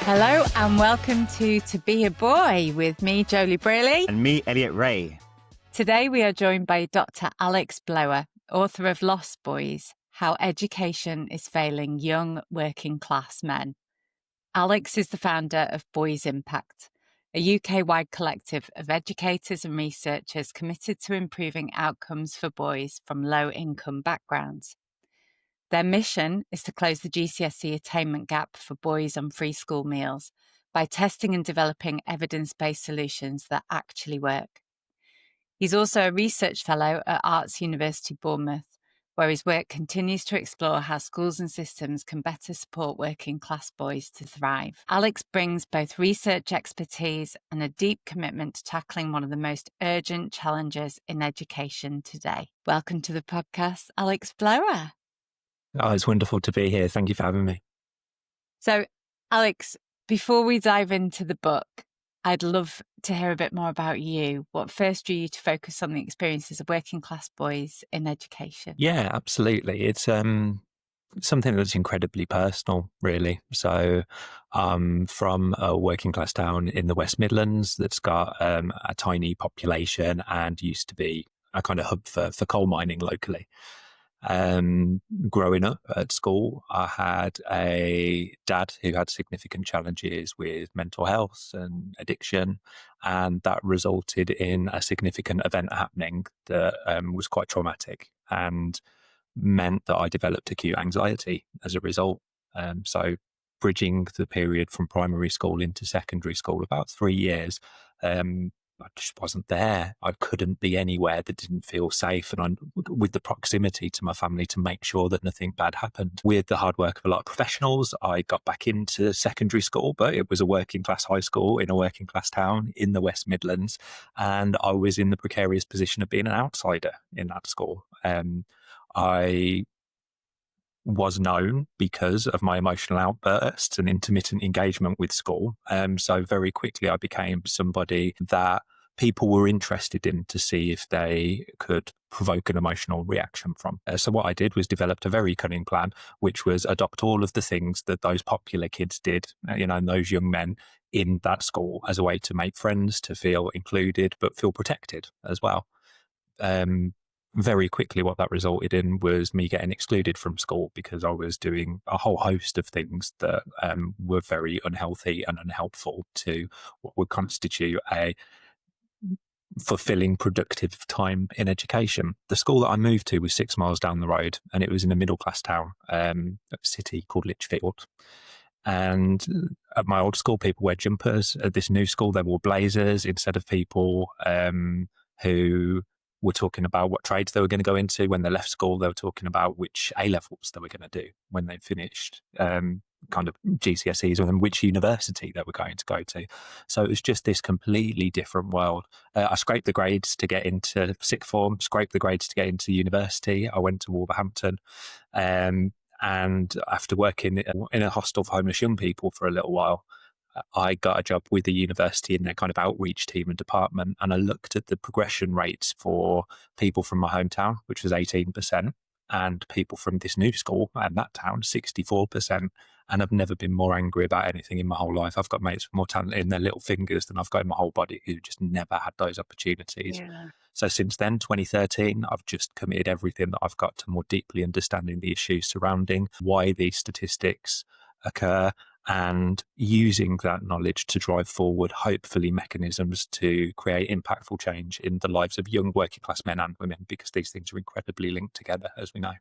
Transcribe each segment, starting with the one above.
Hello and welcome to Be a Boy with me, Joeli Braley. And me, Elliott Ray. Today we are joined by Dr. Alex Blower, author of Lost Boys, How Education is Failing Young Working Class Men. Alex is the founder of Boys Impact, a UK-wide collective of educators and researchers committed to improving outcomes for boys from low-income backgrounds. Their mission is to close the GCSE attainment gap for boys on free school meals by testing and developing evidence-based solutions that actually work. He's also a research fellow at Arts University Bournemouth, where his work continues to explore how schools and systems can better support working class boys to thrive. Alex brings both research expertise and a deep commitment to tackling one of the most urgent challenges in education today. Welcome to the podcast, Alex Blower. Oh, it's wonderful to be here. Thank you for having me. So, Alex, before we dive into the book, I'd love to hear a bit more about you. What first drew you to focus on the experiences of working class boys in education? Yeah, absolutely. It's something that's incredibly personal, really. So from a working class town in the West Midlands that's got a tiny population and used to be a kind of hub for coal mining locally. Growing up at school, I had a dad who had significant challenges with mental health and addiction, and that resulted in a significant event happening that was quite traumatic and meant that I developed acute anxiety as a result. So bridging the period from primary school into secondary school, about 3 years, I just wasn't there. I couldn't be anywhere that didn't feel safe, and with the proximity to my family to make sure that nothing bad happened. With the hard work of a lot of professionals, I got back into secondary school, but it was a working class high school in a working class town in the West Midlands, and I was in the precarious position of being an outsider in that school. I was known because of my emotional outbursts and intermittent engagement with school. So very quickly I became somebody that people were interested in to see if they could provoke an emotional reaction from. So what I did was developed a very cunning plan, which was adopt all of the things that those popular kids did, and those young men in that school, as a way to make friends, to feel included, but feel protected as well. Very quickly, what that resulted in was me getting excluded from school because I was doing a whole host of things that were very unhealthy and unhelpful to what would constitute a fulfilling, productive time in education. The school that I moved to was 6 miles down the road, and it was in a middle-class town, a city called Lichfield. And at my old school, people wear jumpers. At this new school, they wore blazers instead of people who were talking about what trades they were going to go into. When they left school, they were talking about which A-levels they were going to do when they finished kind of GCSEs, and which university they were going to go to. So it was just this completely different world. I scraped the grades to get into sixth form, scraped the grades to get into university. I went to Wolverhampton. And after working in a hostel for homeless young people for a little while, I got a job with the university in their kind of outreach team and department, and I looked at the progression rates for people from my hometown, which was 18%, and people from this new school and that town, 64%. And I've never been more angry about anything in my whole life. I've got mates with more talent in their little fingers than I've got in my whole body who just never had those opportunities. Yeah. So since then, 2013, I've just committed everything that I've got to more deeply understanding the issues surrounding why these statistics occur, and using that knowledge to drive forward, hopefully, mechanisms to create impactful change in the lives of young working class men and women, because these things are incredibly linked together, as we know.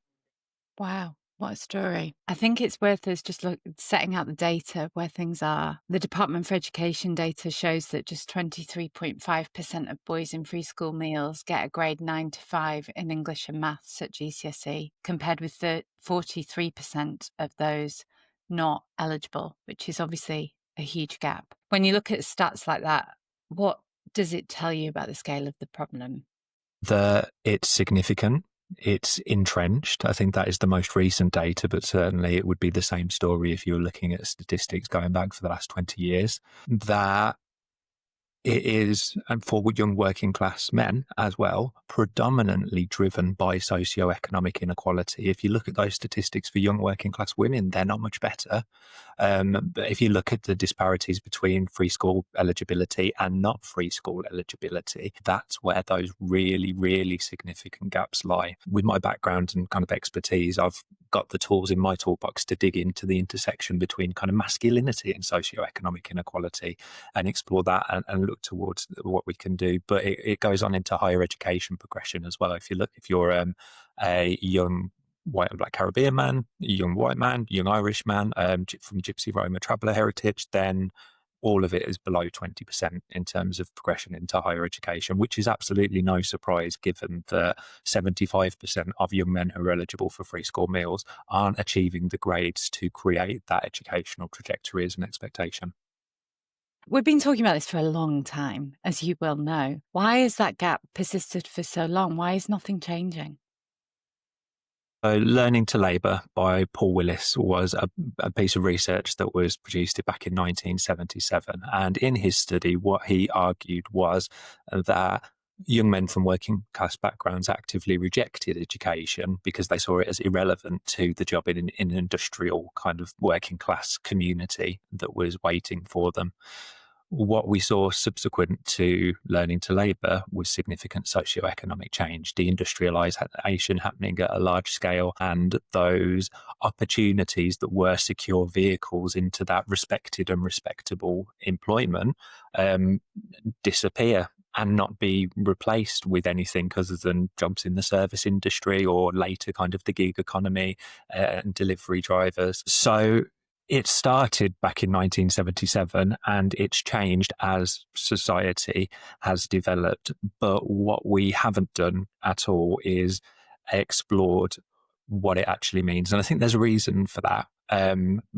Wow, what a story. I think it's worth us just setting out the data where things are. The Department for Education data shows that just 23.5% of boys in free school meals get a grade 9 to 5 in English and maths at GCSE, compared with the 43% of those not eligible, which is obviously a huge gap. When you look at stats like that, what does it tell you about the scale of the problem? That it's significant. It's entrenched. I think that is the most recent data, but certainly it would be the same story if you were looking at statistics going back for the last 20 years. That It is, and for young working class men as well, predominantly driven by socioeconomic inequality. If you look at those statistics for young working class women, they're not much better. But if you look at the disparities between free school eligibility and not free school eligibility, that's where those really, really significant gaps lie. With my background and kind of expertise, I've got the tools in my toolbox to dig into the intersection between kind of masculinity and socioeconomic inequality and explore that and look towards what we can do. But it goes on into higher education progression as well. If you're a young white and black Caribbean man, young white man, young Irish man from Gypsy Roma traveller heritage, then all of it is below 20% in terms of progression into higher education, which is absolutely no surprise given that 75% of young men who are eligible for free school meals aren't achieving the grades to create that educational trajectory as an expectation. We've been talking about this for a long time, as you well know. Why has that gap persisted for so long? Why is nothing changing? So, Learning to Labour by Paul Willis was a piece of research that was produced back in 1977. And in his study, what he argued was that young men from working class backgrounds actively rejected education because they saw it as irrelevant to the job in an industrial kind of working class community that was waiting for them. What we saw subsequent to Learning to Labour was significant socioeconomic change, deindustrialisation happening at a large scale, and those opportunities that were secure vehicles into that respected and respectable employment um, disappear and not be replaced with anything other than jobs in the service industry or later kind of the gig economy and delivery drivers. So it started back in 1977 and it's changed as society has developed. But what we haven't done at all is explored what it actually means. And I think there's a reason for that.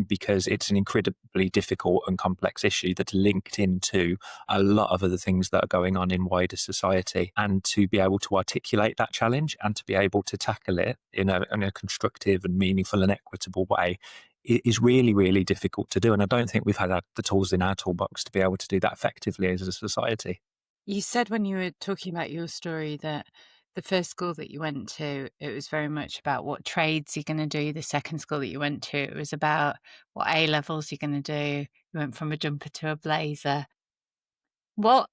Because it's an incredibly difficult and complex issue that's linked into a lot of other things that are going on in wider society. And to be able to articulate that challenge and to be able to tackle it in a constructive and meaningful and equitable way is really, really difficult to do. And I don't think we've had the tools in our toolbox to be able to do that effectively as a society. You said when you were talking about your story that the first school that you went to, it was very much about what trades you're going to do. The second school that you went to, it was about what A levels you're going to do. You went from a jumper to a blazer. What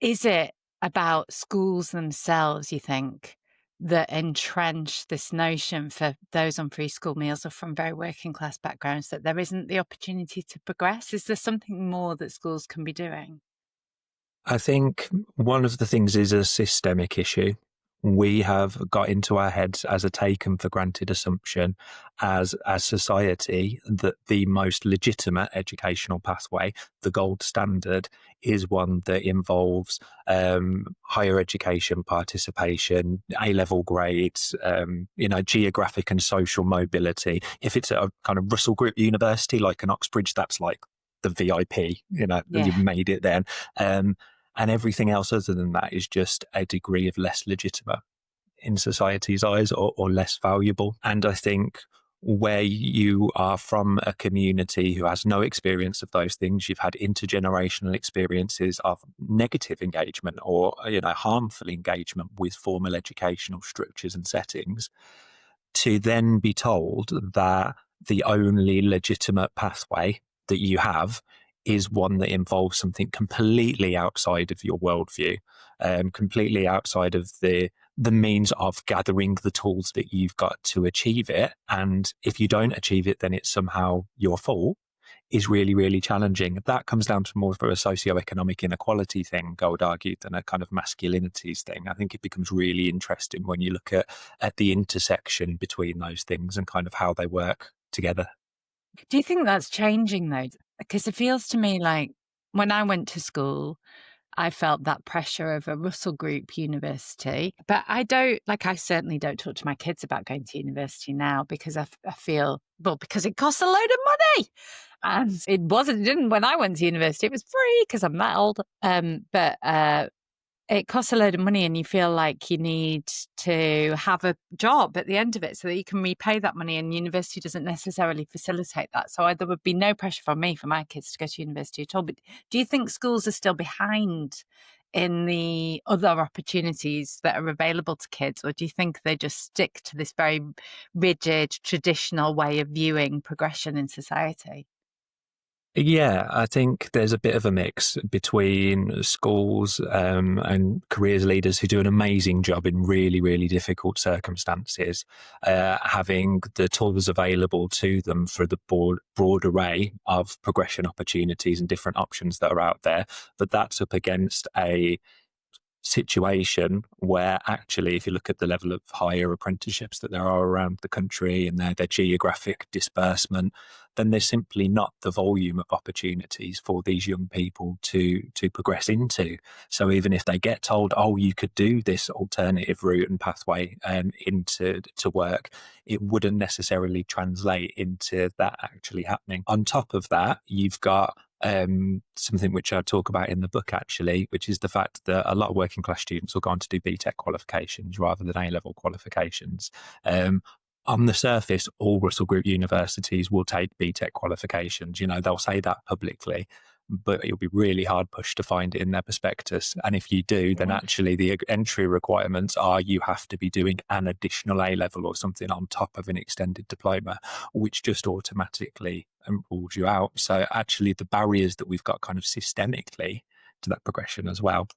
is it about schools themselves, you think, that entrench this notion for those on free school meals or from very working class backgrounds that there isn't the opportunity to progress? Is there something more that schools can be doing? I think one of the things is a systemic issue. We have got into our heads as a taken for granted assumption as society that the most legitimate educational pathway, the gold standard, is one that involves higher education participation, A-level grades, geographic and social mobility. If it's a kind of Russell Group university like an Oxbridge, that's like the VIP, you've Yeah. made it then. And everything else other than that is just a degree of less legitimate in society's eyes or less valuable. And I think where you are from a community who has no experience of those things, you've had intergenerational experiences of negative engagement or, harmful engagement with formal educational structures and settings, to then be told that the only legitimate pathway that you have is one that involves something completely outside of your worldview, completely outside of the means of gathering the tools that you've got to achieve it. And if you don't achieve it, then it's somehow your fault, is really, really challenging. That comes down to more of a socioeconomic inequality thing, I would argue, than a kind of masculinities thing. I think it becomes really interesting when you look at the intersection between those things and kind of how they work together. Do you think that's changing though? Because it feels to me like when I went to school, I felt that pressure of a Russell Group university. But I certainly don't talk to my kids about going to university now because I feel, well, because it costs a load of money. And it didn't when I went to university, it was free because I'm that old. it costs a load of money and you feel like you need to have a job at the end of it so that you can repay that money, and university doesn't necessarily facilitate that. So there would be no pressure from me for my kids to go to university at all. But do you think schools are still behind in the other opportunities that are available to kids, or do you think they just stick to this very rigid, traditional way of viewing progression in society? Yeah, I think there's a bit of a mix between schools and careers leaders who do an amazing job in really, really difficult circumstances, having the tools available to them for the broad array of progression opportunities and different options that are out there. But that's up against a situation where actually, if you look at the level of higher apprenticeships that there are around the country and their geographic disbursement, then there's simply not the volume of opportunities for these young people to progress into. So even if they get told, oh, you could do this alternative route and pathway into to work, it wouldn't necessarily translate into that actually happening. On top of that, you've got something which I talk about in the book, actually, which is the fact that a lot of working class students will go on to do BTEC qualifications rather than A-level qualifications. On the surface, all Russell Group universities will take BTEC qualifications. You know, they'll say that publicly, but it'll be really hard pushed to find it in their prospectus. And if you do, then actually the entry requirements are you have to be doing an additional A-level or something on top of an extended diploma, which just automatically rules you out. So actually the barriers that we've got kind of systemically to that progression as well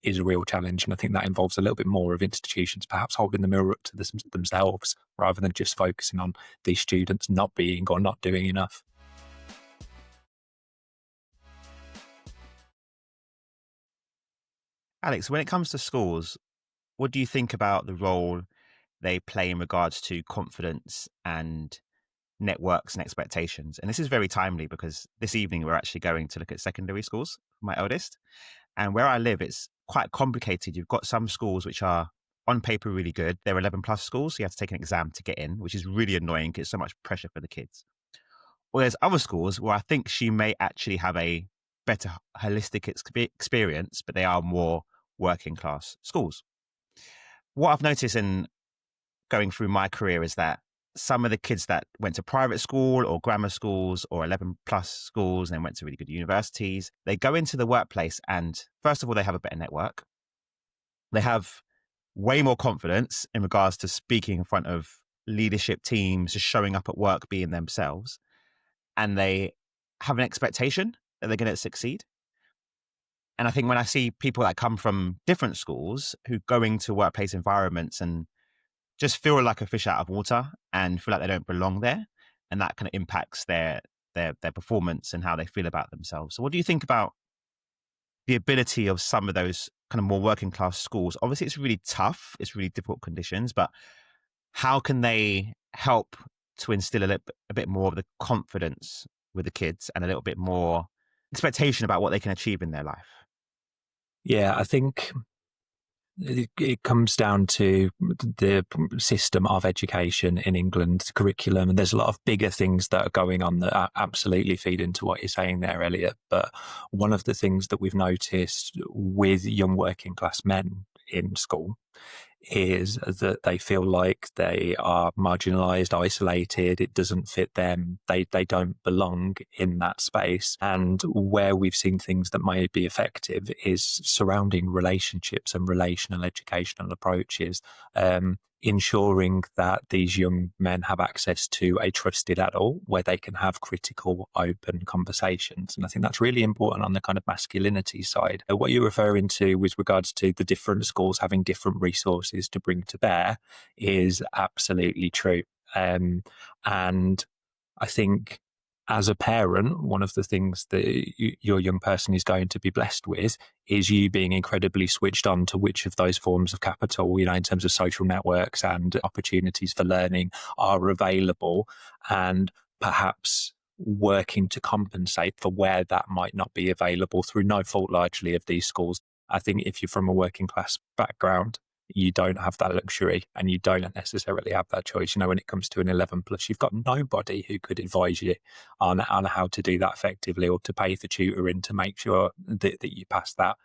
is a real challenge. And I think that involves a little bit more of institutions perhaps holding the mirror up to themselves rather than just focusing on these students not being or not doing enough. Alex, when it comes to schools, what do you think about the role they play in regards to confidence and networks and expectations? And this is very timely because this evening we're actually going to look at secondary schools for my eldest. And where I live, it's quite complicated. You've got some schools which are on paper really good. They're 11 plus schools, so you have to take an exam to get in, which is really annoying because it's so much pressure for the kids. Or there's other schools where I think she may actually have a better holistic experience, but they are more working class schools. What I've noticed in going through my career is that some of the kids that went to private school or grammar schools or 11 plus schools and then went to really good universities, they go into the workplace and first of all, they have a better network. They have way more confidence in regards to speaking in front of leadership teams, just showing up at work, being themselves. And they have an expectation that they're going to succeed. And I think when I see people that come from different schools who go into workplace environments and just feel like a fish out of water and feel like they don't belong there, and that kind of impacts their performance and how they feel about themselves. So what do you think about the ability of some of those kind of more working class schools? Obviously, it's really tough. It's really difficult conditions, but how can they help to instill a bit more of the confidence with the kids and a little bit more expectation about what they can achieve in their life? Yeah, I think it comes down to the system of education in England, curriculum, and there's a lot of bigger things that are going on that absolutely feed into what you're saying there, Elliot. But one of the things that we've noticed with young working class men in school is that they feel like they are marginalized, isolated, it doesn't fit them, they don't belong in that space. And where we've seen things that might be effective is surrounding relationships and relational educational approaches, ensuring that these young men have access to a trusted adult where they can have critical, open conversations. And I think that's really important on the kind of masculinity side. What you're referring to with regards to the different schools having different resources to bring to bear is absolutely true. And I think as a parent, one of the things that your young person is going to be blessed with is you being incredibly switched on to which of those forms of capital, in terms of social networks and opportunities for learning are available, and perhaps working to compensate for where that might not be available through no fault largely of these schools. I think if you're from a working class background, you don't have that luxury and you don't necessarily have that choice. When it comes to an 11 plus, you've got nobody who could advise you on how to do that effectively, or to pay for tutoring to make sure that you pass that.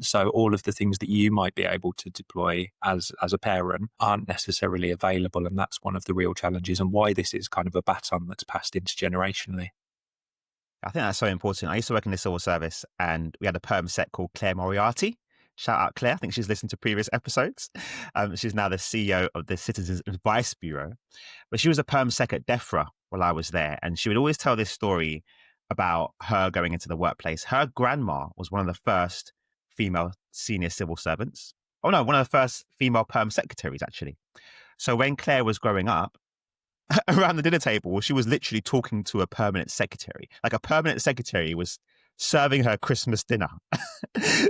So all of the things that you might be able to deploy as a parent aren't necessarily available. And that's one of the real challenges, and why this is kind of a baton that's passed intergenerationally. I think that's so important. I used to work in the civil service, and we had a perm sec called Claire Moriarty. Shout out Claire. I think she's listened to previous episodes. She's now the CEO of the Citizens Advice Bureau. But she was a perm sec at DEFRA while I was there. And she would always tell this story about her going into the workplace. Her grandma was one of the first female senior civil servants. Oh no, one of the first female perm secretaries, actually. So when Claire was growing up, around the dinner table, she was literally talking to a permanent secretary. Like, a permanent secretary was serving her Christmas dinner.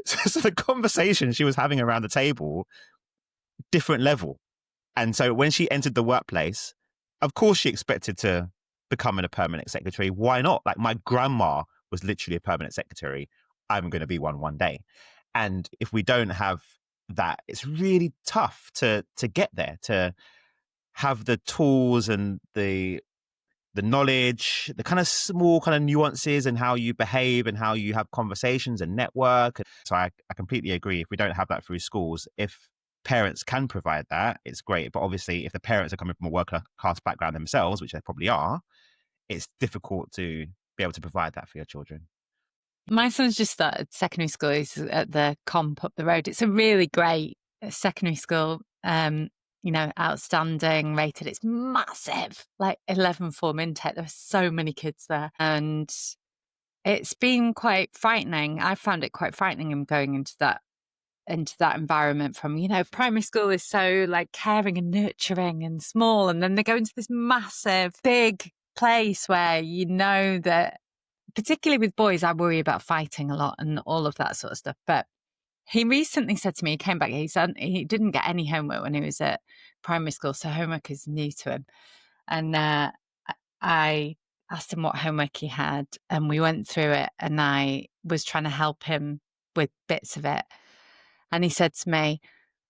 So the conversation she was having around the table, different level. And so when she entered the workplace, of course she expected to become a permanent secretary. Why not? Like, my grandma was literally a permanent secretary. I'm going to be one day. And if we don't have that, it's really tough to get there, to have the tools and the knowledge, the kind of small kind of nuances and how you behave and how you have conversations and network. So I completely agree. If we don't have that through schools, if parents can provide that, it's great. But obviously, if the parents are coming from a working class background themselves, which they probably are, it's difficult to be able to provide that for your children. My son's just started secondary school. He's at the comp up the road. It's a really great secondary school. Outstanding rated. It's massive, like 11 form intake. There are so many kids there. And it's been quite frightening. I found it quite frightening him going into that environment from, primary school is so like caring and nurturing and small. And then they go into this massive, big place where that, particularly with boys, I worry about fighting a lot and all of that sort of stuff. But he recently said to me, he came back, he said he didn't get any homework when he was at primary school, so homework is new to him. And I asked him what homework he had, and we went through it, and I was trying to help him with bits of it. And he said to me,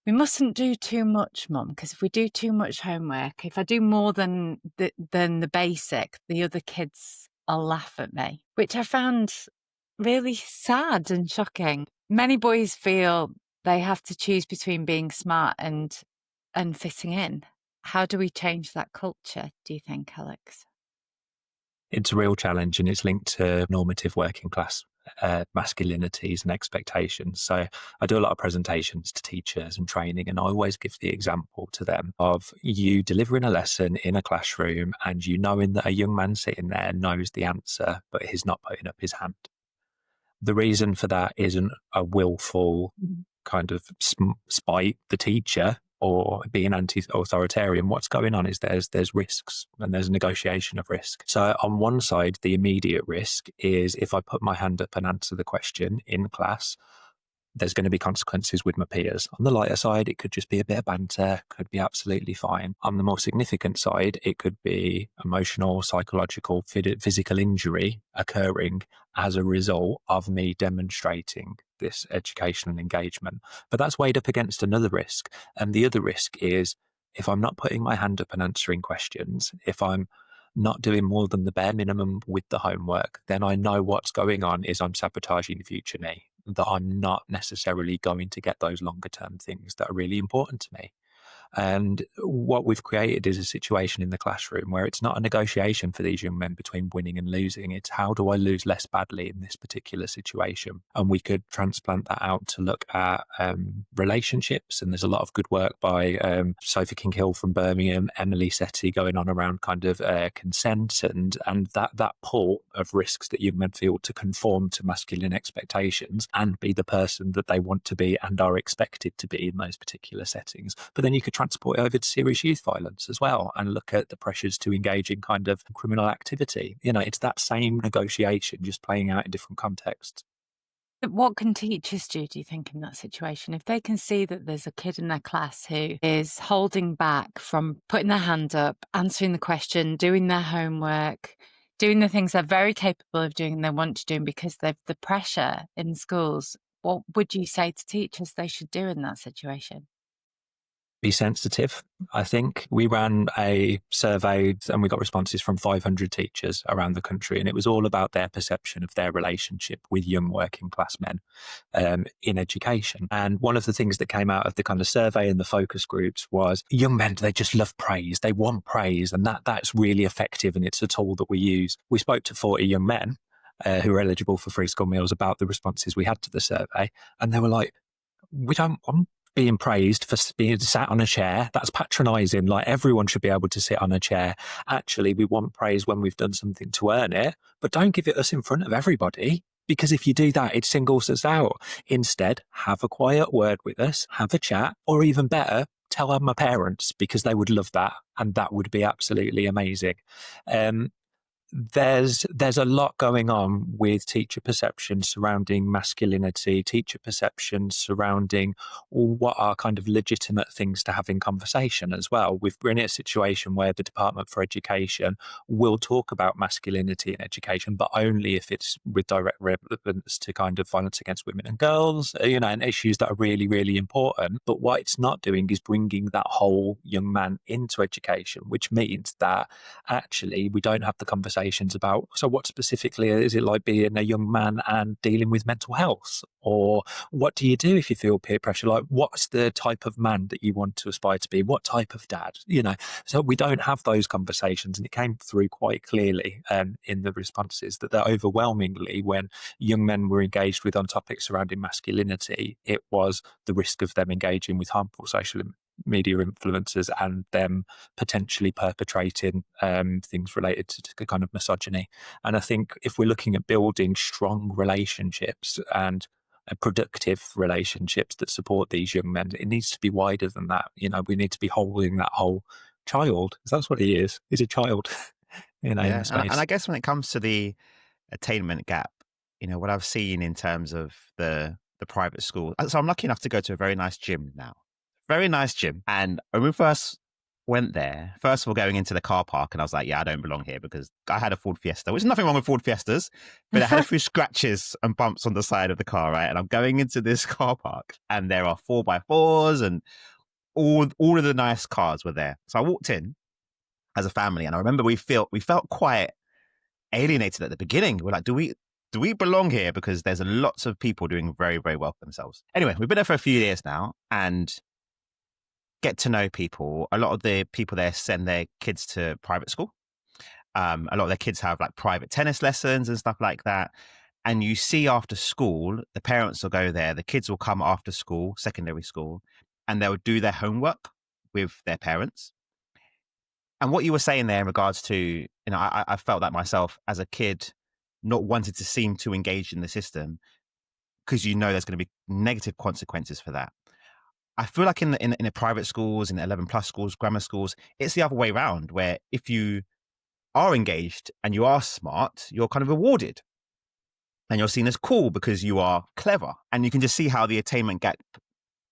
"We mustn't do too much, Mum, because if we do too much homework, if I do more than the basic, the other kids will laugh at me," which I found really sad and shocking. Many boys feel they have to choose between being smart and fitting in. How do we change that culture, do you think, Alex? It's a real challenge, and it's linked to normative working class masculinities and expectations. So I do a lot of presentations to teachers and training, and I always give the example to them of you delivering a lesson in a classroom and you knowing that a young man sitting there knows the answer, but he's not putting up his hand. The reason for that isn't a willful kind of spite the teacher or being anti-authoritarian. What's going on is there's risks, and there's a negotiation of risk. So on one side, the immediate risk is if I put my hand up and answer the question in class, there's going to be consequences with my peers. On the lighter side, it could just be a bit of banter, could be absolutely fine. On the more significant side, it could be emotional, psychological, physical injury occurring as a result of me demonstrating this educational engagement. But that's weighed up against another risk. And the other risk is if I'm not putting my hand up and answering questions, if I'm not doing more than the bare minimum with the homework, then I know what's going on is I'm sabotaging future me, that I'm not necessarily going to get those longer term things that are really important to me. And what we've created is a situation in the classroom where it's not a negotiation for these young men between winning and losing. It's how do I lose less badly in this particular situation? And we could transplant that out to look at relationships. And there's a lot of good work by Sophie King-Hill from Birmingham, Emily Setti going on around kind of consent and that pull of risks that young men feel to conform to masculine expectations and be the person that they want to be and are expected to be in those particular settings. But then you could transport it over to serious youth violence as well and look at the pressures to engage in kind of criminal activity. It's that same negotiation just playing out in different contexts. What can teachers do you think, in that situation? If they can see that there's a kid in their class who is holding back from putting their hand up, answering the question, doing their homework, doing the things they're very capable of doing and they want to do because they've the pressure in schools, what would you say to teachers they should do in that situation? be sensitive. I think we ran a survey and we got responses from 500 teachers around the country, and it was all about their perception of their relationship with young working class men in education. And one of the things that came out of the kind of survey and the focus groups was young men, they just love praise. They want praise, and that's really effective, and it's a tool that we use. We spoke to 40 young men who are eligible for free school meals about the responses we had to the survey, and they were like, we don't want being praised for being sat on a chair. That's patronising. Like, everyone should be able to sit on a chair. Actually, we want praise when we've done something to earn it, but don't give it us in front of everybody, because if you do that, it singles us out. Instead, have a quiet word with us, have a chat, or even better, tell my parents, because they would love that, and that would be absolutely amazing. There's a lot going on with teacher perception surrounding masculinity, teacher perception surrounding what are kind of legitimate things to have in conversation as well. We're in a situation where the Department for Education will talk about masculinity in education, but only if it's with direct relevance to kind of violence against women and girls, and issues that are really, really important. But what it's not doing is bringing that whole young man into education, which means that actually we don't have the conversation about, so what specifically is it like being a young man and dealing with mental health? Or what do you do if you feel peer pressure? Like, what's the type of man that you want to aspire to be? What type of dad? So we don't have those conversations, and it came through quite clearly in the responses that overwhelmingly, when young men were engaged with on topics surrounding masculinity, it was the risk of them engaging with harmful social media influencers and them potentially perpetrating things related to kind of misogyny. And I think if we're looking at building strong relationships and productive relationships that support these young men, it needs to be wider than that. We need to be holding that whole child, because that's what he is. He's a child, in the space. And I guess when it comes to the attainment gap, what I've seen in terms of the private school. So I'm lucky enough to go to a very nice gym now. Very nice gym. And when we first went there, first of all, going into the car park, and I was like, yeah, I don't belong here, because I had a Ford Fiesta, which is nothing wrong with Ford Fiestas, but it had a few scratches and bumps on the side of the car, right? And I'm going into this car park, and there are 4x4s, and all of the nice cars were there. So I walked in as a family, and I remember we felt quite alienated at the beginning. We're like, do we belong here? Because there's lots of people doing very, very well for themselves. Anyway, we've been there for a few years now, and get to know people. A lot of the people there send their kids to private school. A lot of their kids have like private tennis lessons and stuff like that. And you see after school, the parents will go there, the kids will come after school, secondary school, and they'll do their homework with their parents. And what you were saying there in regards to, I felt that myself as a kid, not wanting to seem too engaged in the system, because there's going to be negative consequences for that. I feel like in the private schools, in the 11+ schools, grammar schools, it's the other way around, where if you are engaged and you are smart, you're kind of rewarded. And you're seen as cool because you are clever. And you can just see how the attainment gap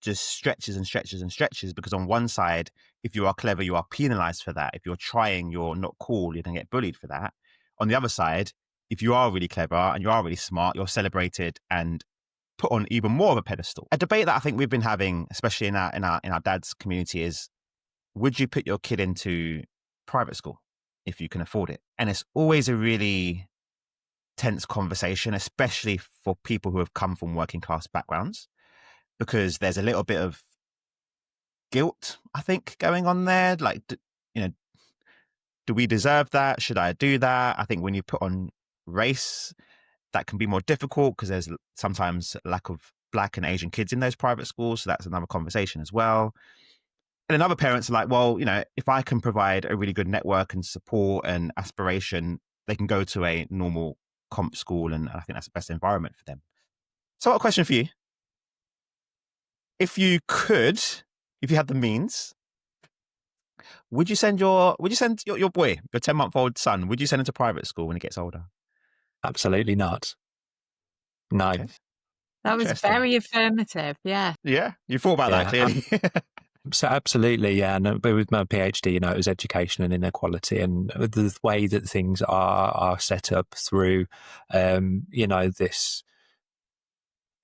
just stretches and stretches and stretches, because on one side, if you are clever, you are penalized for that. If you're trying, you're not cool, you're going to get bullied for that. On the other side, if you are really clever and you are really smart, you're celebrated and put on even more of a pedestal. A debate that I think we've been having, especially in our dad's community, is, would you put your kid into private school if you can afford it? And it's always a really tense conversation, especially for people who have come from working class backgrounds, because there's a little bit of guilt, I think, going on there. Like, do we deserve that? Should I do that? I think when you put on race, that can be more difficult, because there's sometimes a lack of Black and Asian kids in those private schools. So that's another conversation as well. And then other parents are like, well, if I can provide a really good network and support and aspiration, they can go to a normal comp school. And I think that's the best environment for them. So I got a question for you. If you had the means, would you send your boy, your 10-month-old son, would you send him to private school when he gets older? Absolutely not. No. Okay. That was very affirmative. Yeah. Yeah. You thought about that, clearly. So absolutely, yeah. And with my PhD, it was education and inequality, and the way that things are set up through, this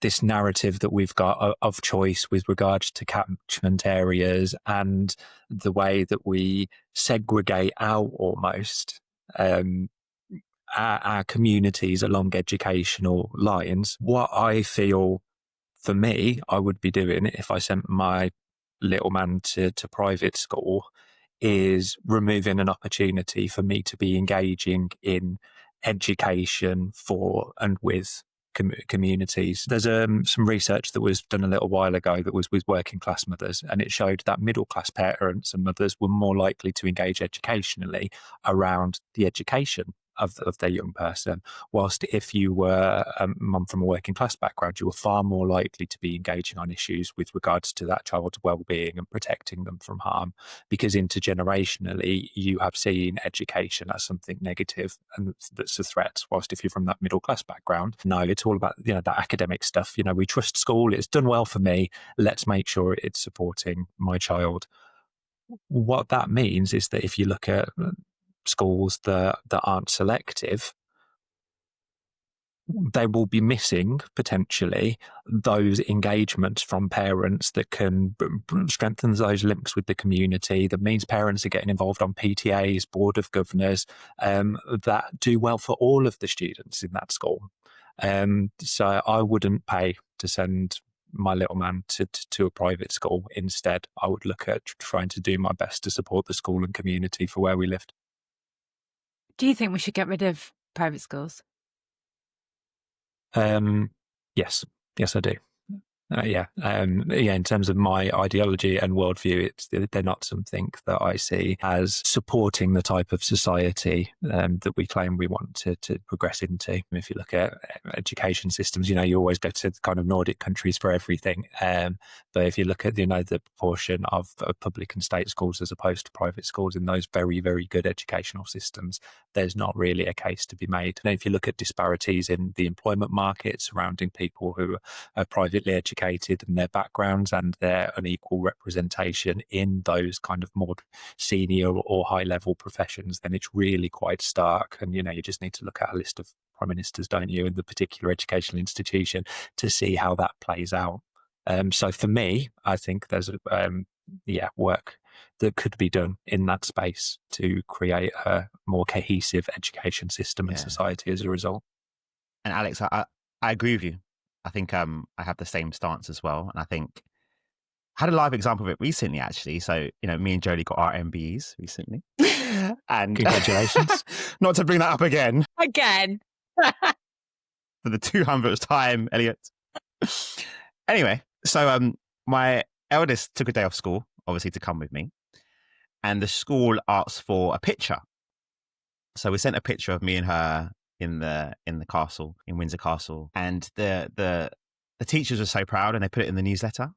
this narrative that we've got of choice with regards to catchment areas and the way that we segregate out almost our communities along educational lines. What I feel for me, I would be doing if I sent my little man to private school is removing an opportunity for me to be engaging in education for and with communities. There's some research that was done a little while ago that was with working class mothers, and it showed that middle class parents and mothers were more likely to engage educationally around the education of their young person, whilst if you were a mum from a working class background, you were far more likely to be engaging on issues with regards to that child's well-being and protecting them from harm, because intergenerationally you have seen education as something negative and that's a threat, whilst if you're from that middle class background, no, it's all about that academic stuff. We trust school, it's done well for me, let's make sure it's supporting my child. What that means is that if you look at schools that aren't selective, they will be missing potentially those engagements from parents that can strengthen those links with the community. That means parents are getting involved on PTAs, board of governors, that do well for all of the students in that school. So I wouldn't pay to send my little man to a private school. Instead, I would look at trying to do my best to support the school and community for where we lived. Do you think we should get rid of private schools? Yes, I do. In terms of my ideology and worldview, they're not something that I see as supporting the type of society that we claim we want to progress into. If you look at education systems, you always go to the kind of Nordic countries for everything. But if you look at the proportion of public and state schools as opposed to private schools in those very, very good educational systems, there's not really a case to be made. And if you look at disparities in the employment market surrounding people who are privately educated and their backgrounds and their unequal representation in those kind of more senior or high level professions, then it's really quite stark. And, you just need to look at a list of prime ministers, don't you, in the particular educational institution to see how that plays out. So for me, I think there's work that could be done in that space to create a more cohesive education system and society as a result. And Alex, I agree with you. I think I have the same stance as well. And I think I had a live example of it recently, actually. So, me and Joeli got our MBEs recently. And congratulations. Not to bring that up again. Again. For the 200th time, Elliott. Anyway, so my eldest took a day off school, obviously, to come with me. And the school asked for a picture. So we sent a picture of me and her in the castle, in Windsor Castle, and the teachers were so proud, and they put it in the newsletter.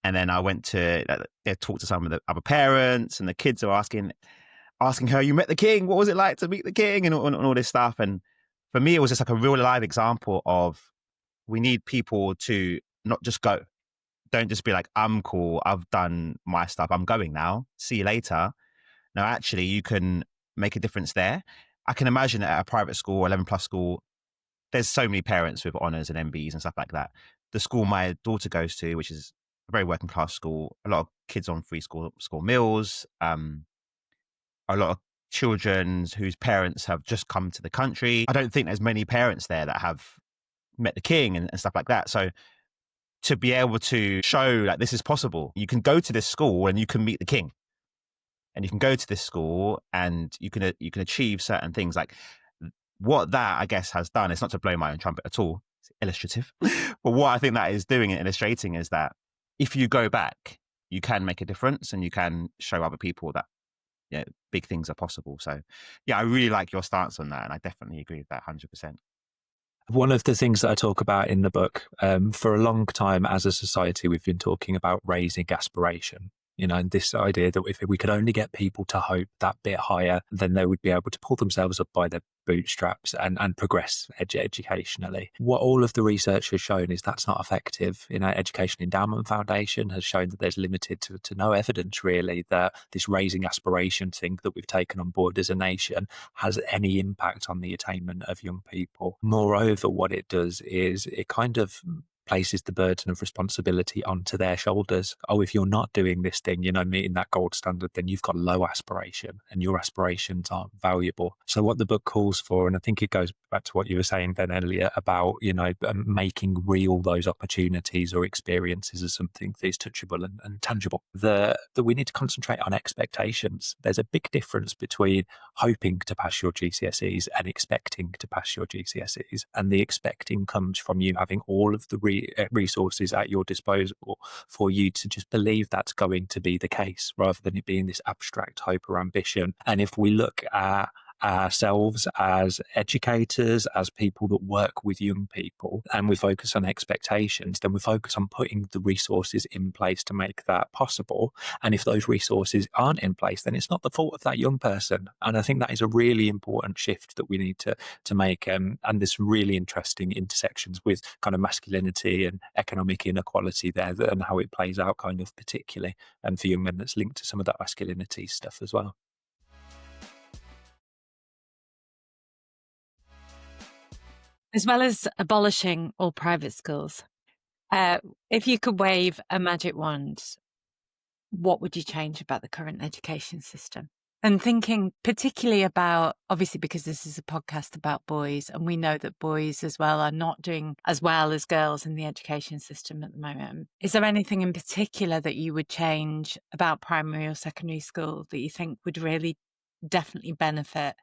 And then I went to talk to some of the other parents, and the kids are asking her, "You met the king? What was it like to meet the king?" and all this stuff. And for me, it was just like a real live example of we need people to not just go. Don't just be like, "I'm cool, I've done my stuff, I'm going now, see you later." No, actually, you can make a difference there. I can imagine that at a private school, 11 plus school, there's so many parents with honours and MBs and stuff like that. The school my daughter goes to, which is a very working class school, a lot of kids on free school meals, a lot of children whose parents have just come to the country. I don't think there's many parents there that have met the king and stuff like that. So to be able to show like this is possible, you can go to this school and you can meet the king. And you can go to this school and you can achieve certain things. Like what that, I guess, has done, it's not to blow my own trumpet at all, it's illustrative. But what I think that is doing and illustrating is that if you go back, you can make a difference and you can show other people that big things are possible. So I really like your stance on that. And I definitely agree with that 100%. One of the things that I talk about in the book, for a long time as a society, we've been talking about raising aspiration. And this idea that if we could only get people to hope that bit higher, then they would be able to pull themselves up by their bootstraps and progress educationally. What all of the research has shown is that's not effective. Education Endowment Foundation has shown that there's limited to no evidence really that this raising aspiration thing that we've taken on board as a nation has any impact on the attainment of young people. Moreover, what it does is it kind of places the burden of responsibility onto their shoulders. Oh, if you're not doing this thing, meeting that gold standard, then you've got low aspiration and your aspirations aren't valuable. So what the book calls for, and I think it goes back to what you were saying then, Elliott, about, making real those opportunities or experiences as something that is touchable and tangible. That we need to concentrate on expectations. There's a big difference between hoping to pass your GCSEs and expecting to pass your GCSEs. And the expecting comes from you having all of the resources at your disposal for you to just believe that's going to be the case, rather than it being this abstract hope or ambition. And if we look at ourselves as educators, as people that work with young people, and we focus on expectations, then we focus on putting the resources in place to make that possible. And if those resources aren't in place, then it's not the fault of that young person. And I think that is a really important shift that we need to make. And there's really interesting intersections with kind of masculinity and economic inequality there, and how it plays out kind of particularly for young men, that's linked to some of that masculinity stuff as well. As well as abolishing all private schools, if you could wave a magic wand, what would you change about the current education system? And thinking particularly about, obviously, because this is a podcast about boys, and we know that boys as well are not doing as well as girls in the education system at the moment. Is there anything in particular that you would change about primary or secondary school that you think would really definitely benefit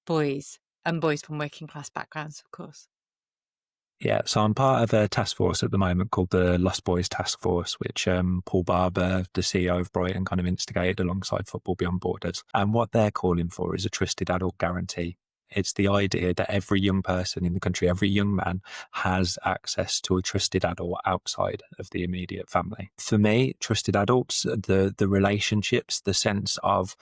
boys, and boys from working class backgrounds, of course? Yeah, so I'm part of a task force at the moment called the Lost Boys Task Force, which Paul Barber, the CEO of Brighton, kind of instigated alongside Football Beyond Borders. And what they're calling for is a trusted adult guarantee. It's the idea that every young person in the country, every young man, has access to a trusted adult outside of the immediate family. For me, trusted adults, the relationships, the sense of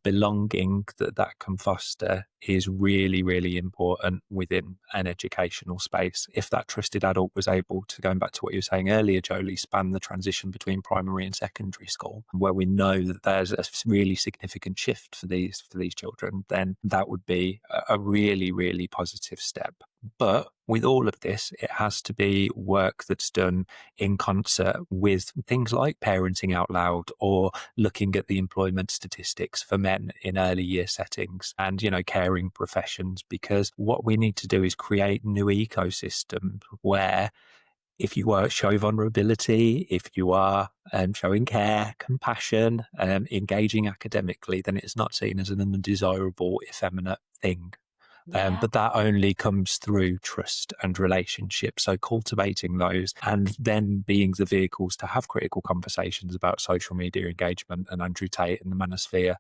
belonging that can foster is really, really important within an educational space. If that trusted adult was able to, going back to what you were saying earlier, Joeli, span the transition between primary and secondary school, where we know that there's a really significant shift for these children, then that would be a really, really positive step. But with all of this, it has to be work that's done in concert with things like parenting out loud, or looking at the employment statistics for men in early year settings, and, caring professions, because what we need to do is create new ecosystems where, if you are show vulnerability, if you are showing care, compassion, engaging academically, then it's not seen as an undesirable, effeminate thing. But that only comes through trust and relationship. So cultivating those, and then being the vehicles to have critical conversations about social media engagement and Andrew Tate and the manosphere,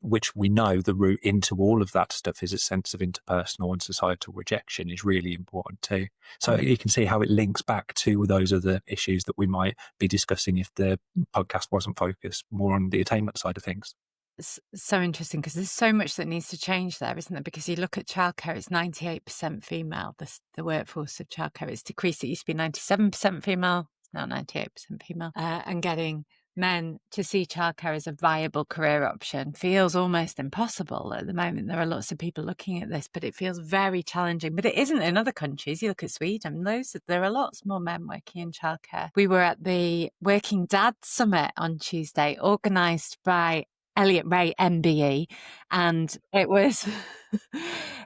which we know the route into all of that stuff is a sense of interpersonal and societal rejection, is really important too. So you can see how it links back to those other issues that we might be discussing if the podcast wasn't focused more on the attainment side of things. It's so interesting, because there's so much that needs to change there, isn't there? Because you look at childcare, it's 98% female, the workforce of childcare. It's decreased. It used to be 97% female, it's now 98% female. And getting men to see childcare as a viable career option feels almost impossible at the moment. There are lots of people looking at this, but it feels very challenging. But it isn't in other countries. You look at Sweden, there are lots more men working in childcare. We were at the Working Dad Summit on Tuesday, organised by Elliott Ray MBE, and it was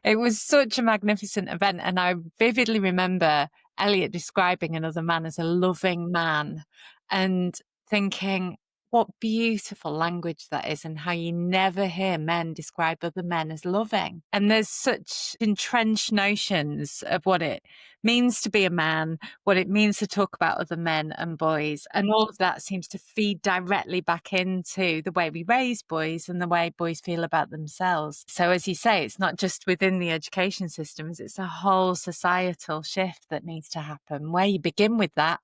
it was such a magnificent event. And I vividly remember Elliott describing another man as a loving man, and thinking what beautiful language that is, and how you never hear men describe other men as loving. And there's such entrenched notions of what it means to be a man, what it means to talk about other men and boys. And all of that seems to feed directly back into the way we raise boys and the way boys feel about themselves. So as you say, it's not just within the education systems, it's a whole societal shift that needs to happen. Where you begin with that,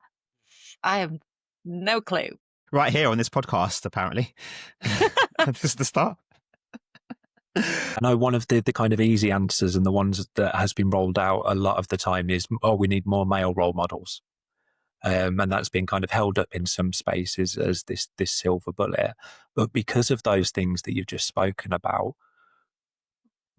I have no clue. right here on this podcast, apparently. This is the start. I know one of the kind of easy answers and the ones that has been rolled out a lot of the time is, we need more male role models. And that's been kind of held up in some spaces as this silver bullet. But because of those things that you've just spoken about,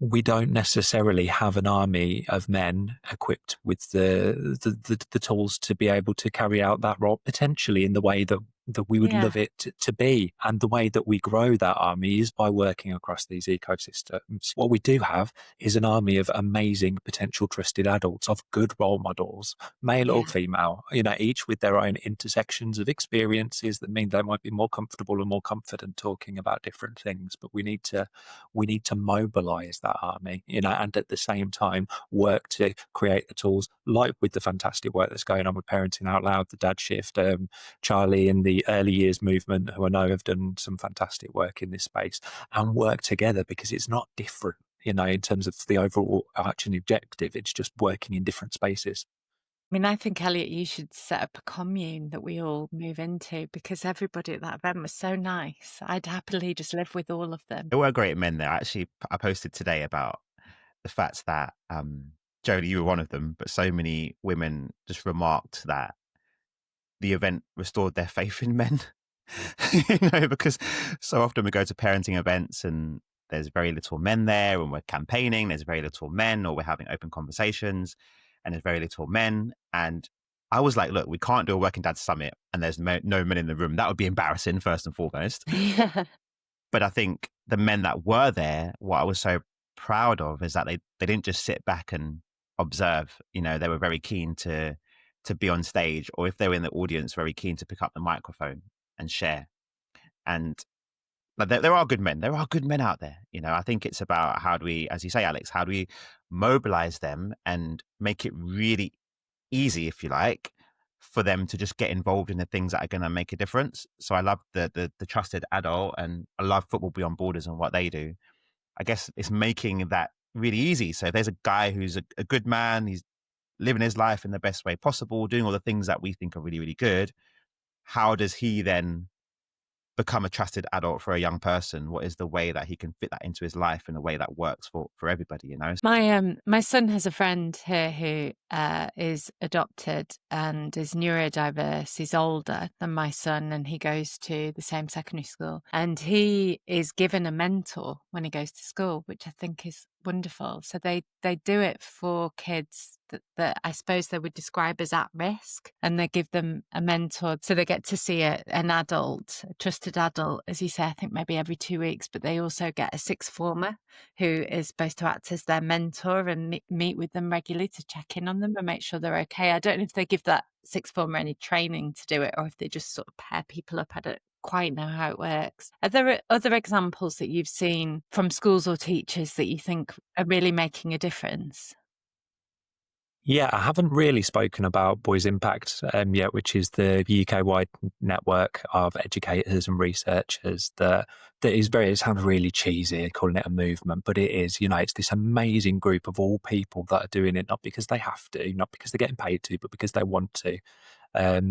we don't necessarily have an army of men equipped with the tools to be able to carry out that role potentially in the way that we would love it to be. And the way that we grow that army is by working across these ecosystems. What we do have is an army of amazing potential trusted adults, of good role models, male or female, each with their own intersections of experiences that mean they might be more comfortable and more confident talking about different things. But we need to mobilize that army, and at the same time work to create the tools, like with the fantastic work that's going on with Parenting Out Loud, the Dad Shift, Charlie and the Early Years movement, who I know have done some fantastic work in this space, and work together, because it's not different, in terms of the overall arching objective. It's just working in different spaces. I mean, I think, Elliot, you should set up a commune that we all move into, because everybody at that event was so nice. I'd happily just live with all of them. There were great men there. Actually, I posted today about the fact that, Joeli, you were one of them, but so many women just remarked that the event restored their faith in men. Because so often we go to parenting events and there's very little men there, and we're campaigning, there's very little men, or we're having open conversations and there's very little men. And I was like, look, we can't do a Working Dad Summit and there's no men in the room. That would be embarrassing, first and foremost. Yeah. But I think the men that were there, what I was so proud of is that they didn't just sit back and observe. They were very keen to be on stage, or if they were in the audience, very keen to pick up the microphone and share. And but there are good men. There are good men out there. I think it's about, how do we, as you say, Alex, how do we mobilize them and make it really easy, if you like, for them to just get involved in the things that are going to make a difference. So I love the trusted adult, and I love Football Beyond Borders and what they do. I guess it's making that really easy. So if there's a guy who's a good man, he's living his life in the best way possible, doing all the things that we think are really, really good, how does he then become a trusted adult for a young person? What is the way that he can fit that into his life in a way that works for everybody, My son has a friend here who is adopted and is neurodiverse. He's older than my son, and he goes to the same secondary school. And he is given a mentor when he goes to school, which I think is wonderful. So they do it for kids that I suppose they would describe as at risk, and they give them a mentor, so they get to see an adult, a trusted adult, as you say, I think maybe every 2 weeks. But they also get a sixth former who is supposed to act as their mentor and meet with them regularly to check in on them and make sure they're okay. I don't know if they give that sixth former any training to do it, or if they just sort of pair people up. I don't quite know how it works. Are there other examples that you've seen from schools or teachers that you think are really making a difference? Yeah, I haven't really spoken about Boys Impact yet, which is the UK-wide network of educators and researchers that is it sounds really cheesy calling it a movement, but it is, it's this amazing group of all people that are doing it, not because they have to, not because they're getting paid to, but because they want to.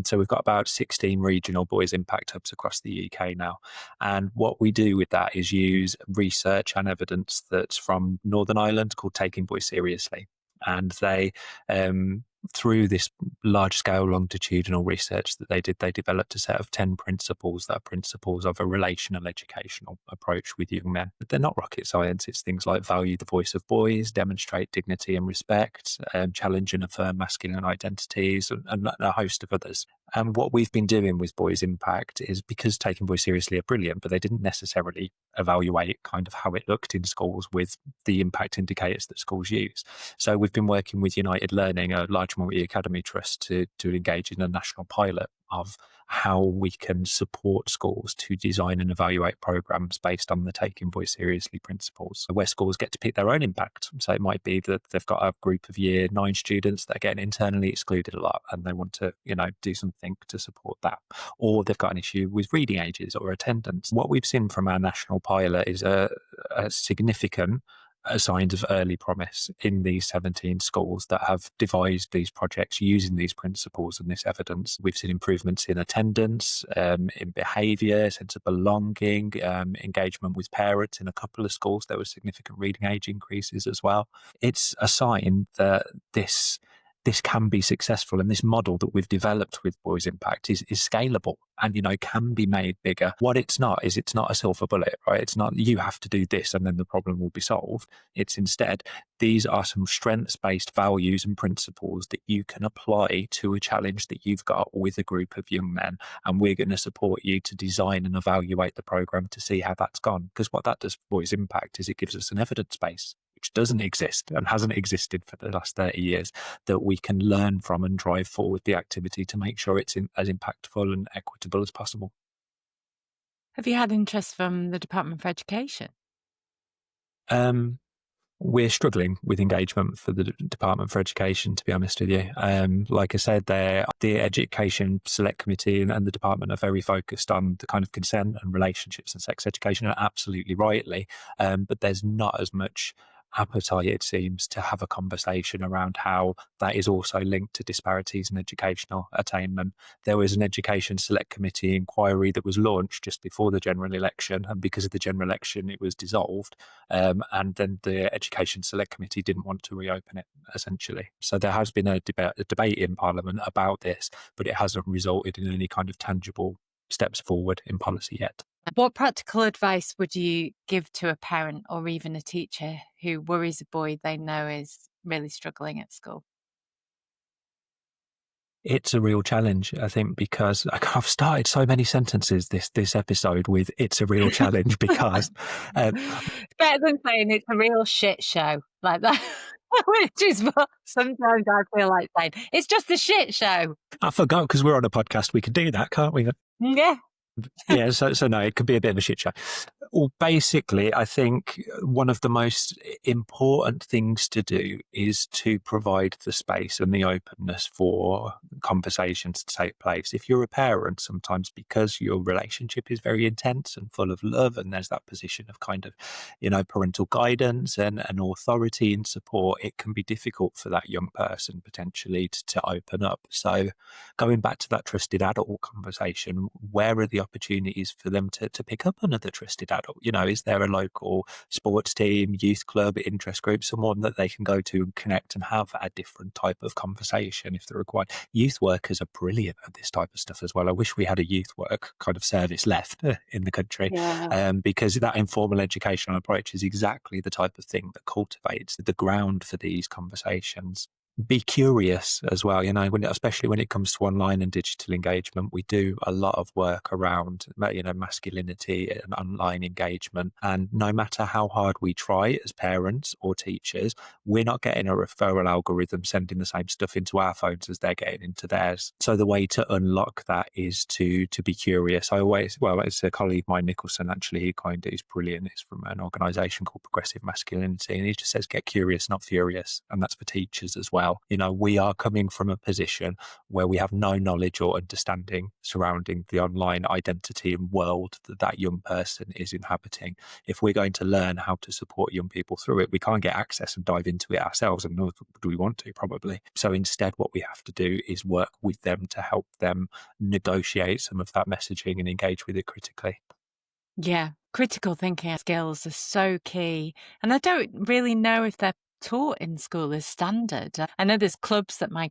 So we've got about 16 regional Boys Impact hubs across the UK now. And what we do with that is use research and evidence that's from Northern Ireland called Taking Boys Seriously. And they, through this large-scale longitudinal research that they did, they developed a set of 10 principles that are principles of a relational educational approach with young men. They're not rocket science. It's things like value the voice of boys, demonstrate dignity and respect, challenge and affirm masculine identities, and a host of others. And what we've been doing with Boys Impact is, because Taking Boys Seriously are brilliant, but they didn't necessarily evaluate kind of how it looked in schools with the impact indicators that schools use. So we've been working with United Learning, a large multi-academy trust, to engage in a national pilot of how we can support schools to design and evaluate programs based on the Taking Boys Seriously principles, where schools get to pick their own impact. So it might be that they've got a group of year 9 students that are getting internally excluded a lot, and they want to, do something to support that. Or they've got an issue with reading ages or attendance. What we've seen from our national pilot is a significant signs of early promise in these 17 schools that have devised these projects using these principles and this evidence. We've seen improvements in attendance, in behaviour, sense of belonging, engagement with parents. In a couple of schools, there were significant reading age increases as well. It's a sign that this can be successful, and this model that we've developed with Boys Impact is scalable and, can be made bigger. What it's not is it's not a silver bullet, right? It's not you have to do this and then the problem will be solved. It's instead, these are some strengths-based values and principles that you can apply to a challenge that you've got with a group of young men, and we're going to support you to design and evaluate the program to see how that's gone. Because what that does for Boys Impact is it gives us an evidence base, which doesn't exist and hasn't existed for the last 30 years, that we can learn from and drive forward the activity to make sure it's as impactful and equitable as possible. Have you had interest from the Department for Education? We're struggling with engagement for the Department for Education, to be honest with you. Like I said, the Education Select Committee and the department are very focused on the kind of consent and relationships and sex education, and absolutely rightly. But there's not as much appetite, it seems, to have a conversation around how that is also linked to disparities in educational attainment. There was an Education Select Committee inquiry that was launched just before the general election, and because of the general election it was dissolved, and then the Education Select Committee didn't want to reopen it, essentially. So there has been a debate in Parliament about this, but it hasn't resulted in any kind of tangible steps forward in policy yet. What practical advice would you give to a parent or even a teacher who worries a boy they know is really struggling at school? It's a real challenge, I think, because I've started so many sentences this episode with "it's a real challenge" because it's better than saying it's a real shit show like that, which is what sometimes I feel like saying. It's just a shit show. I forgot, because we're on a podcast, we can do that, can't we? Yeah. Yeah, so no, it could be a bit of a shit show. Well, basically, I think one of the most important things to do is to provide the space and the openness for conversations to take place. If you're a parent, sometimes because your relationship is very intense and full of love, and there's that position of kind of, parental guidance and authority and support, it can be difficult for that young person potentially to open up. So going back to that trusted adult conversation, where are the opportunities for them to pick up another trusted adult? Is there a local sports team, youth club, interest group, someone that they can go to and connect and have a different type of conversation if they're required? Youth workers are brilliant at this type of stuff as well. I wish we had a youth work kind of service left in the country, because that informal educational approach is exactly the type of thing that cultivates the ground for these conversations. Be curious as well, especially when it comes to online and digital engagement. We do a lot of work around, masculinity and online engagement. And no matter how hard we try as parents or teachers, we're not getting a referral algorithm sending the same stuff into our phones as they're getting into theirs. So the way to unlock that is to be curious. It's a colleague of mine, Nicholson, actually, he coined it. He's brilliant. It's from an organisation called Progressive Masculinity. And he just says, get curious, not furious. And that's for teachers as well. We are coming from a position where we have no knowledge or understanding surrounding the online identity and world that young person is inhabiting. If we're going to learn how to support young people through it, we can't get access and dive into it ourselves, and nor do we want to, probably. So instead, what we have to do is work with them to help them negotiate some of that messaging and engage with it critically. Yeah, critical thinking skills are so key. And I don't really know if they're taught in school as standard. I know there's clubs that my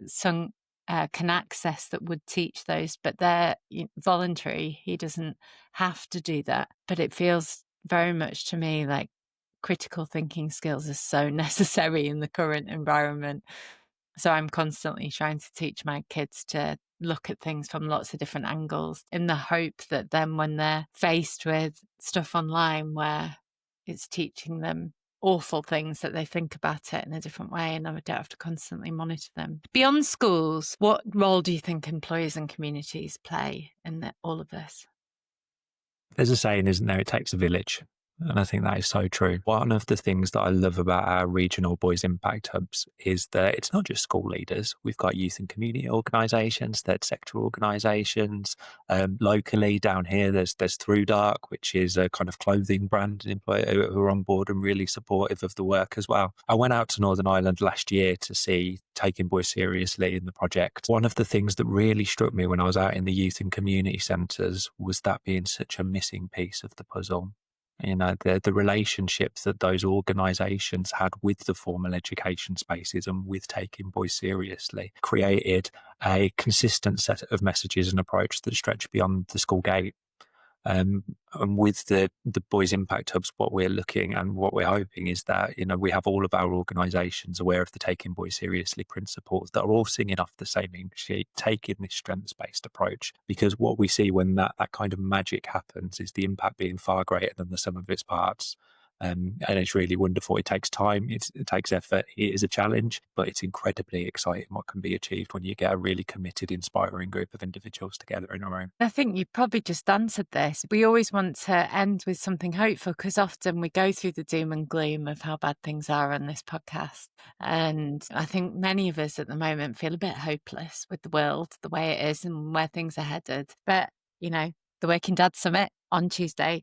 son can access that would teach those, but they're voluntary. He doesn't have to do that. But it feels very much to me like critical thinking skills are so necessary in the current environment. So I'm constantly trying to teach my kids to look at things from lots of different angles in the hope that then when they're faced with stuff online where it's teaching them awful things, that they think about it in a different way and I don't have to constantly monitor them. Beyond schools, what role do you think employers and communities play in all of this? There's a saying, isn't there? It takes a village. And I think that is so true. One of the things that I love about our regional Boys Impact Hubs is that it's not just school leaders. We've got youth and community organisations, third sector organisations. Locally down here, there's Through Dark, which is a kind of clothing brand employer who are on board and really supportive of the work as well. I went out to Northern Ireland last year to see Taking Boys Seriously in the project. One of the things that really struck me when I was out in the youth and community centres was that being such a missing piece of the puzzle. You know, the relationships that those organisations had with the formal education spaces and with Taking Boys Seriously created a consistent set of messages and approach that stretched beyond the school gate. And with the Boys Impact Hubs, what we're looking and what we're hoping is that, you know, we have all of our organisations aware of the Taking Boys Seriously principles that are all singing off the same hymn sheet, taking this strengths-based approach. Because what we see when that kind of magic happens is the impact being far greater than the sum of its parts. And it's really wonderful. It takes time, it takes effort, it is a challenge, but it's incredibly exciting what can be achieved when you get a really committed, inspiring group of individuals together in a room. I think you probably just answered this. We always want to end with something hopeful because often we go through the doom and gloom of how bad things are on this podcast. And I think many of us at the moment feel a bit hopeless with the world, the way it is and where things are headed. But, you know, the Working Dad Summit on Tuesday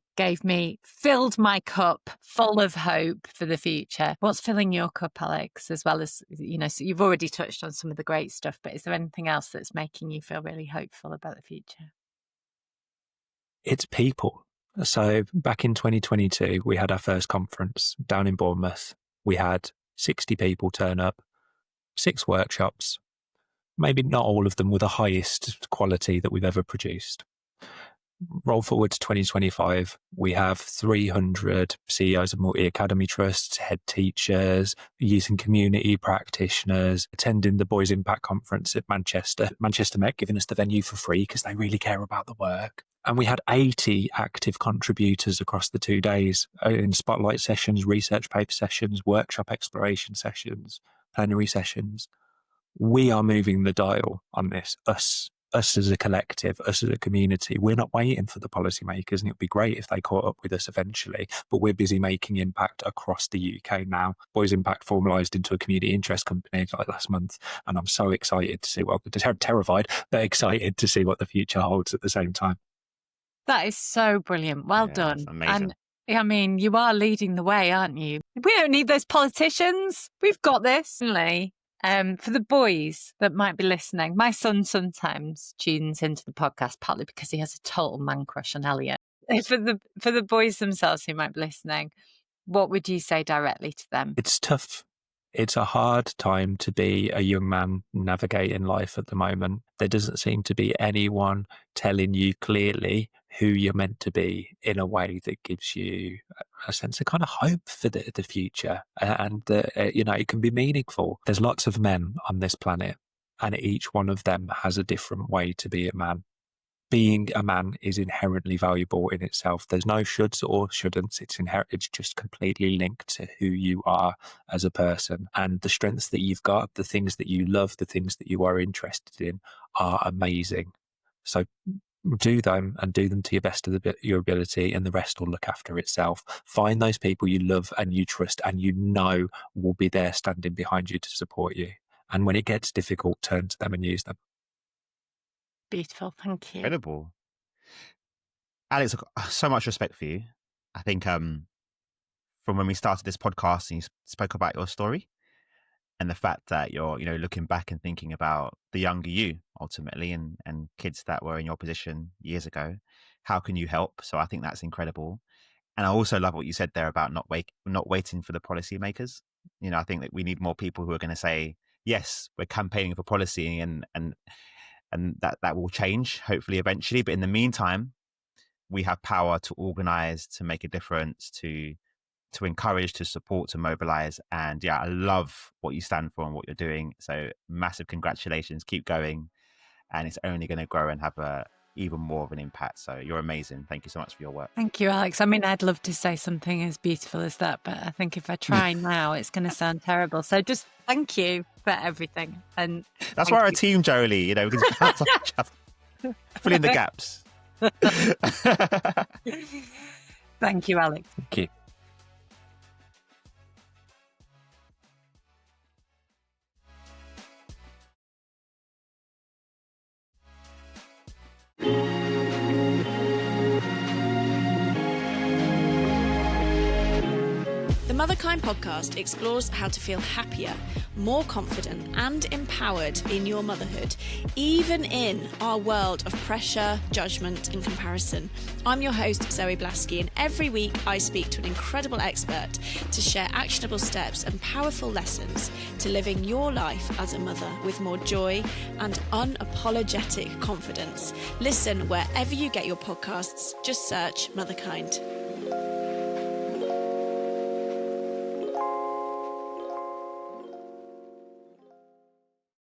filled my cup full of hope for the future. What's filling your cup, Alex, as well as, you know, so you've already touched on some of the great stuff, but is there anything else that's making you feel really hopeful about the future? It's people. So back in 2022, we had our first conference down in Bournemouth. We had 60 people turn up, 6 workshops. Maybe not all of them were the highest quality that we've ever produced. Roll forward to 2025, we have 300 CEOs of multi-academy trusts, head teachers, youth and community practitioners attending the Boys Impact Conference at Manchester Met, giving us the venue for free because they really care about the work. And we had 80 active contributors across the 2 days in spotlight sessions, research paper sessions, workshop exploration sessions, plenary sessions. We are moving the dial on this, us as a collective, us as a community. We're not waiting for the policymakers, and it would be great if they caught up with us eventually, but we're busy making impact across the UK now. Boys Impact formalised into a community interest company like last month, and I'm so excited to see, terrified, but excited to see what the future holds at the same time. That is so brilliant. Well done. Amazing. And I mean, you are leading the way, aren't you? We don't need those politicians. We've got this, really. For the boys that might be listening, my son sometimes tunes into the podcast partly because he has a total man crush on Elliott. For the boys themselves who might be listening, what would you say directly to them? It's tough. It's a hard time to be a young man navigating life at the moment. There doesn't seem to be anyone telling you clearly who you're meant to be in a way that gives you a sense of kind of hope for the future. And, you know, it can be meaningful. There's lots of men on this planet, and each one of them has a different way to be a man. Being a man is inherently valuable in itself. There's no shoulds or shouldn'ts. It's just completely linked to who you are as a person. And the strengths that you've got, the things that you love, the things that you are interested in are amazing. So do them and do them to your best of your ability, and the rest will look after itself. Find those people you love and you trust and you know will be there standing behind you to support you. And when it gets difficult, turn to them and use them. Beautiful. Thank you. Incredible. Alex, I've got so much respect for you. I think from when we started this podcast and you spoke about your story and the fact that you're, you know, looking back and thinking about the younger you ultimately and kids that were in your position years ago, how can you help? So I think that's incredible. And I also love what you said there about not waiting for the policymakers. You know, I think that we need more people who are going to say, yes, we're campaigning for policy and that will change hopefully eventually. But in the meantime, we have power to organize, to make a difference, to encourage, to support, to mobilize. And yeah, I love what you stand for and what you're doing. So massive congratulations. Keep going. And it's only going to grow and have even more of an impact. So you're amazing. Thank you so much for your work. Thank you, Alex. I mean, I'd love to say something as beautiful as that, but I think if I try now, it's going to sound terrible. So just thank you for everything. And that's why we're a team, Joeli, you know, because we bounce off each other. Fill in the gaps. Thank you, Alex. Thank you. The Motherkind podcast explores how to feel happier, more confident and empowered in your motherhood, even in our world of pressure, judgment and comparison. I'm your host, Zoe Blaskey, and every week I speak to an incredible expert to share actionable steps and powerful lessons to living your life as a mother with more joy and unapologetic confidence. Listen wherever you get your podcasts. Just search Motherkind.